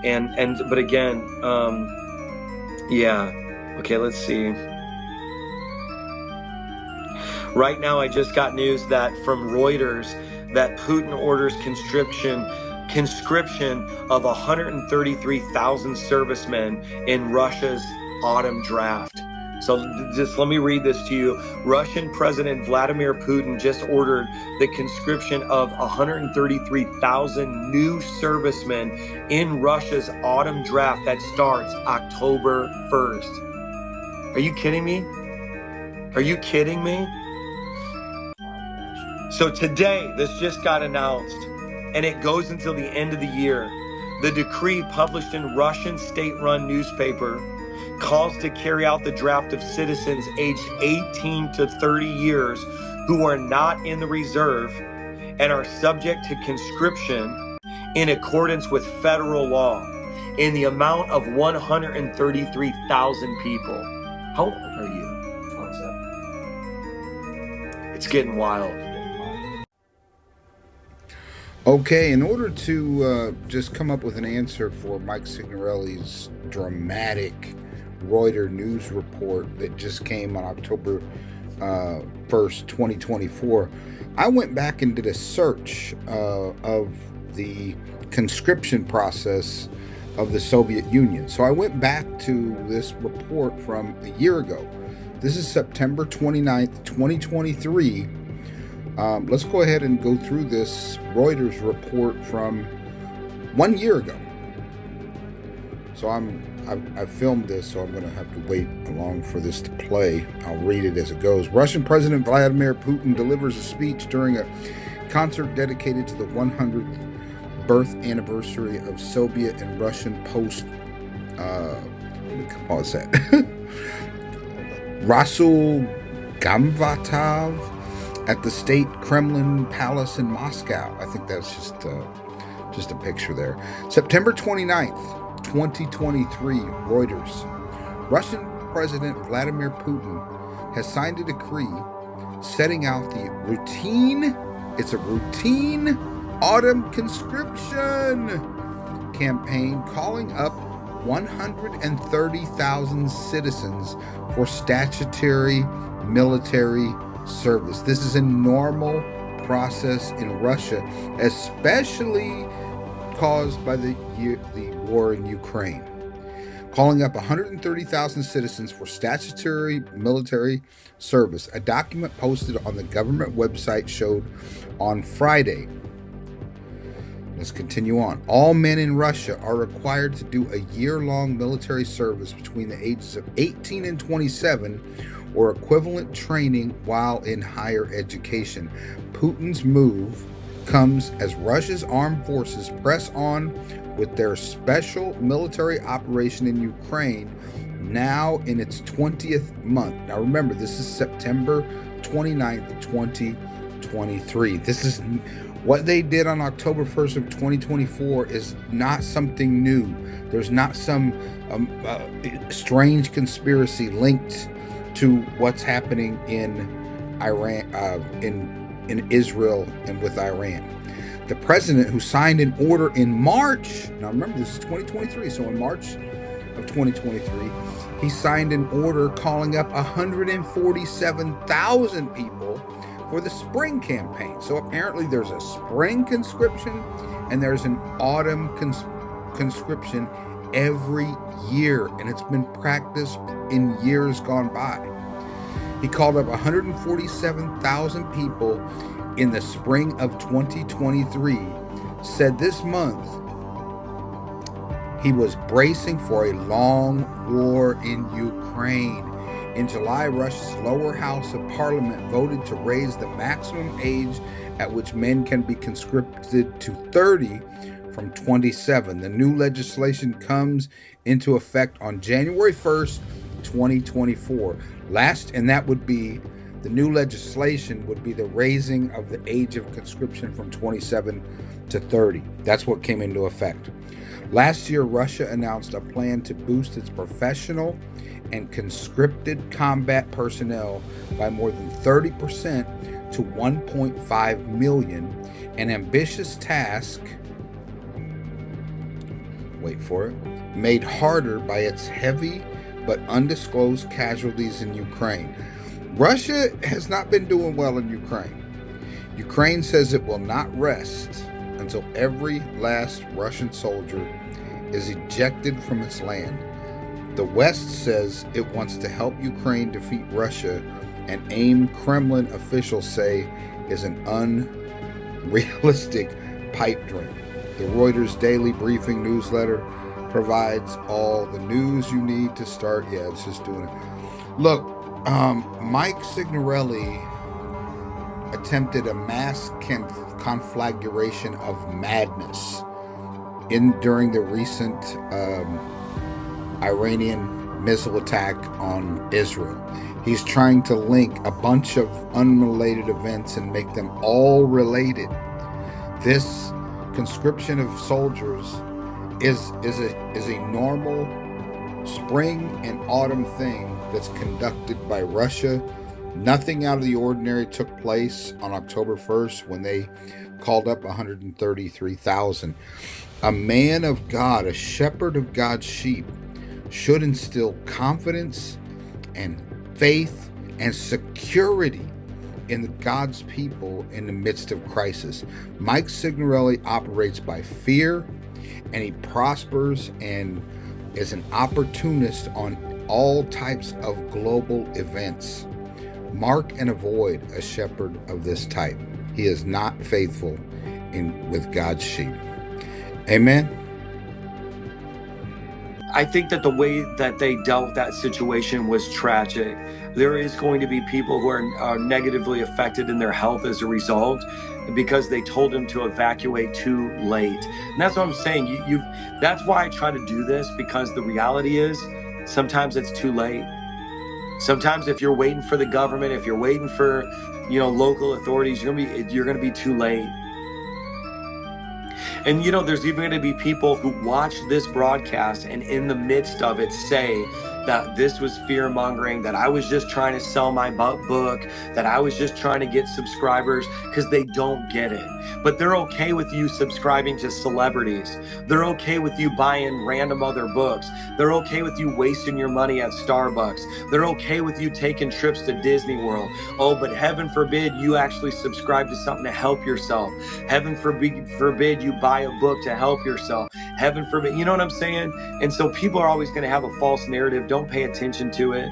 But again, yeah. Okay, let's see. Right now, I just got news that from Reuters that Putin orders conscription of 133,000 servicemen in Russia's autumn draft. So just let me read this to you. Russian President Vladimir Putin just ordered the conscription of 133,000 new servicemen in Russia's autumn draft that starts October 1st. Are you kidding me? Are you kidding me? So today, this just got announced, and it goes until the end of the year. The decree published in Russian state-run newspaper calls to carry out the draft of citizens aged 18 to 30 years who are not in the reserve and are subject to conscription in accordance with federal law in the amount of 133,000 people. How old are you? 27. It's getting wild. Okay, in order to just come up with an answer for Mike Signorelli's dramatic Reuters news report that just came on October 1st, 2024, I went back and did a search of the conscription process of the Soviet Union. So I went back to this report from a year ago. This is September 29th, 2023. Let's go ahead and go through this Reuters report from 1 year ago. So I filmed this, so I'm going to have to wait along for this to play. I'll read it as it goes. Russian President Vladimir Putin delivers a speech during a concert dedicated to the 100th birth anniversary of Soviet and Russian post. What's that? Rasul Gamvatov at the State Kremlin Palace in Moscow. I think that's just a picture there. September 29th. 2023, Reuters. Russian President Vladimir Putin has signed a decree setting out the routine autumn conscription campaign, calling up 130,000 citizens for statutory military service. This is a normal process in Russia, especially caused by the war in Ukraine. Calling up 130,000 citizens for statutory military service. A document posted on the government website showed on Friday. Let's continue on. All men in Russia are required to do a year-long military service between the ages of 18 and 27 or equivalent training while in higher education. Putin's move comes as Russia's armed forces press on with their special military operation in Ukraine, now in its 20th month. Now remember, this is September 29th, 2023. This is what they did on October 1st of 2024 is not something new. There's not some strange conspiracy linked to what's happening in Iran, in Israel and with Iran. The president, who signed an order in March, now remember this is 2023, so in March of 2023, he signed an order calling up 147,000 people for the spring campaign. So apparently there's a spring conscription and there's an autumn conscription every year, and it's been practiced in years gone by. He called up 147,000 people in the spring of 2023, said this month he was bracing for a long war in Ukraine. In July, Russia's lower house of parliament voted to raise the maximum age at which men can be conscripted to 30 from 27. The new legislation comes into effect on January 1st, 2024. The new legislation would be the raising of the age of conscription from 27 to 30. That's what came into effect. Last year, Russia announced a plan to boost its professional and conscripted combat personnel by more than 30% to 1.5 million, an ambitious task wait for it, made harder by its heavy but undisclosed casualties in Ukraine. Russia has not been doing well in Ukraine. Ukraine says it will not rest until every last Russian soldier is ejected from its land. The West says it wants to help Ukraine defeat Russia, an aim Kremlin officials say is an unrealistic pipe dream. The Reuters Daily Briefing newsletter provides all the news you need to start. Yeah, it's just doing it. Look, Mike Signorelli attempted a mass conflagration of madness during the recent Iranian missile attack on Israel. He's trying to link a bunch of unrelated events and make them all related. This conscription of soldiers is a normal spring and autumn thing that's conducted by Russia. Nothing out of the ordinary took place on October 1st when they called up 133,000. A man of God, a shepherd of God's sheep, should instill confidence and faith and security in God's people in the midst of crisis. Mike Signorelli operates by fear, and he prospers and is an opportunist on all types of global events. Mark and avoid a shepherd of this type. He is not faithful with God's sheep. Amen. I think that the way that they dealt with that situation was tragic. There is going to be people who are negatively affected in their health as a result because they told them to evacuate too late. And that's what I'm saying. That's why I try to do this, because the reality is sometimes it's too late. Sometimes if you're waiting for the government, if you're waiting for, local authorities, you're gonna be too late. And there's even going to be people who watch this broadcast and in the midst of it say that this was fear mongering, that I was just trying to sell my book, that I was just trying to get subscribers, because they don't get it. But they're okay with you subscribing to celebrities. They're okay with you buying random other books. They're okay with you wasting your money at Starbucks. They're okay with you taking trips to Disney World. Oh, but heaven forbid you actually subscribe to something to help yourself. Heaven forbid you buy a book to help yourself. Heaven forbid, you know what I'm saying? And so people are always going to have a false narrative. Don't pay attention to it.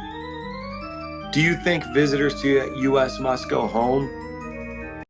Do you think visitors to the U.S. must go home?